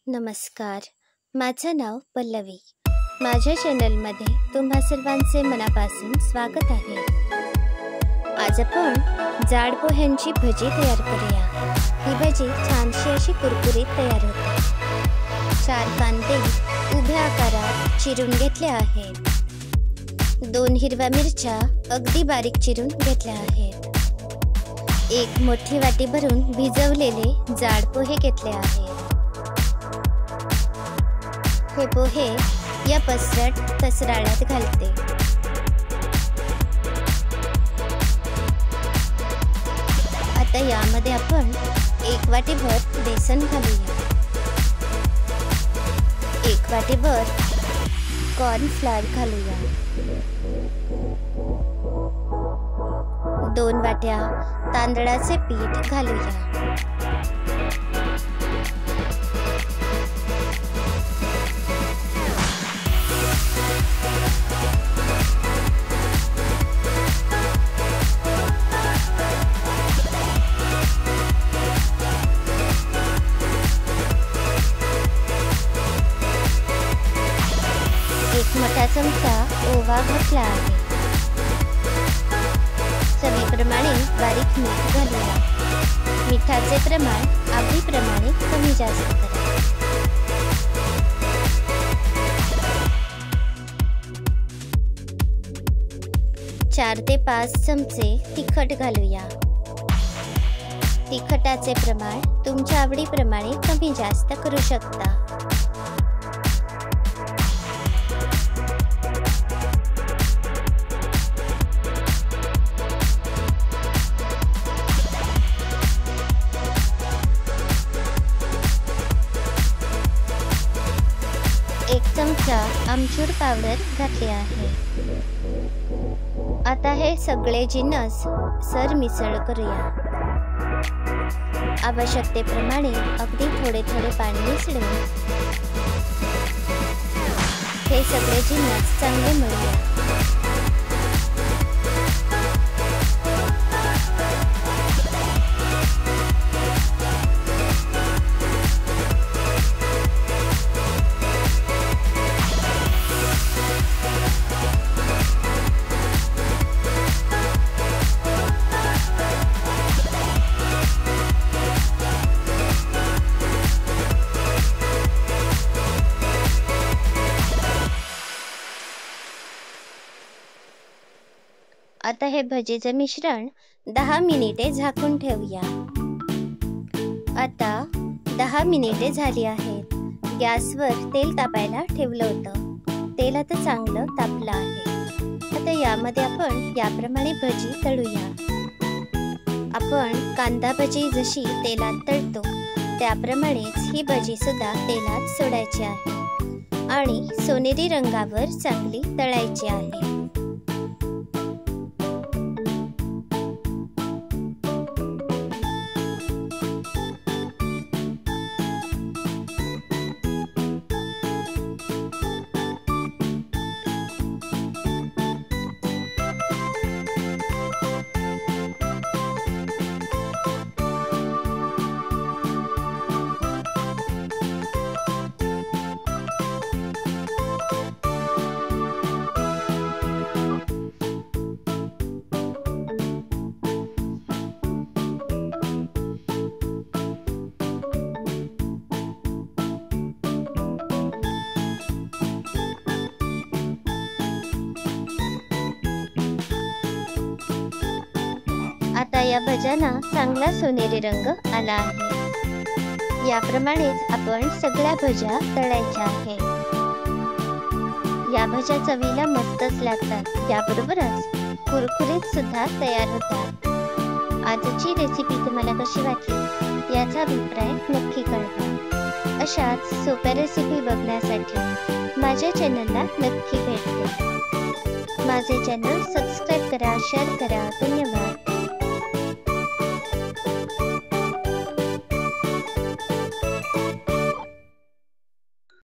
नमस्कार, माझं नाव पल्लवी. माझ्या चॅनलमध्ये तुम्हा सर्वांचे मनापासून स्वागत आहे. आज आपण जाड पोह्यांची भजी तयार करूया. ही भजी छानशी अशी कुरकुरीत तयार होते. 4 कांदे उभ्या आकारात चिरून घेतले आहेत. 2 हिरव्या मिरच्या अगदी बारीक चिरून घेतल्या आहेत. 1 मोठी वाटी भरून भिजवलेले जाड पोहे घेतले आहेत. हे पोहे या पसरट पसराळ्यात घालते. आता यामध्ये आपण 1 वाटीभर बेसन घालूया. 1 वाटीभर कॉर्नफ्लॉवर घालूया. 2 वाट्या तांदळाचे पीठ घालूया. एक मोठा चमचा ओवा घातला आहे. चवीप्रमाणे बारीक मीठ घालूया. मिठाचे प्रमाण आवडीप्रमाणे कमी जास्त करा. चार ते 5 चमचे तिखट घालूया. तिखटाचे प्रमाण तुमच्या आवडीप्रमाणे कमी जास्त करू शकता. एक चमचा आमचूर पावडर घातले आहे. आता हे सगळे जिन्नस सरमिसळ करूया. आवश्यकतेप्रमाणे अगदी थोडे थोडे पाणी मिसळून हे सगळे जिन्नस चांगले मळूया. आता हे भजीचे मिश्रण 10 मिनिटे झाकून ठेवूया. आता 10 मिनिटे झाली आहेत. गॅसवर तेल तापायला ठेवलं होतं. तेल आता चांगलं तापलं आहे. आता यामध्ये आपण याप्रमाणे भजी तळूया. आपण कांदा भजी जशी तेलात तळतो त्याप्रमाणेच ही भजी सुद्धा तेलात सोडायची आहे आणि सोनेरी रंगावर चांगली तळायची आहे. आता या भज्यांना चांगला सोनेरी रंग आला आहे. याप्रमाणेच आपण सगळ्या भज्या तळायच्या आहेत. या भज्या चवीला मस्तच लागतात. याबरोबरच कुरकुरीत सुद्धा तयार होतात. आजची रेसिपी तुम्हाला कशी वाटली याचा अभिप्राय नक्की कळवा. अशाच सोप्या रेसिपी बघण्यासाठी माझ्या चॅनलला नक्की भेट द्या. माझे चॅनल सबस्क्राईब करा, शेअर करा. धन्यवाद.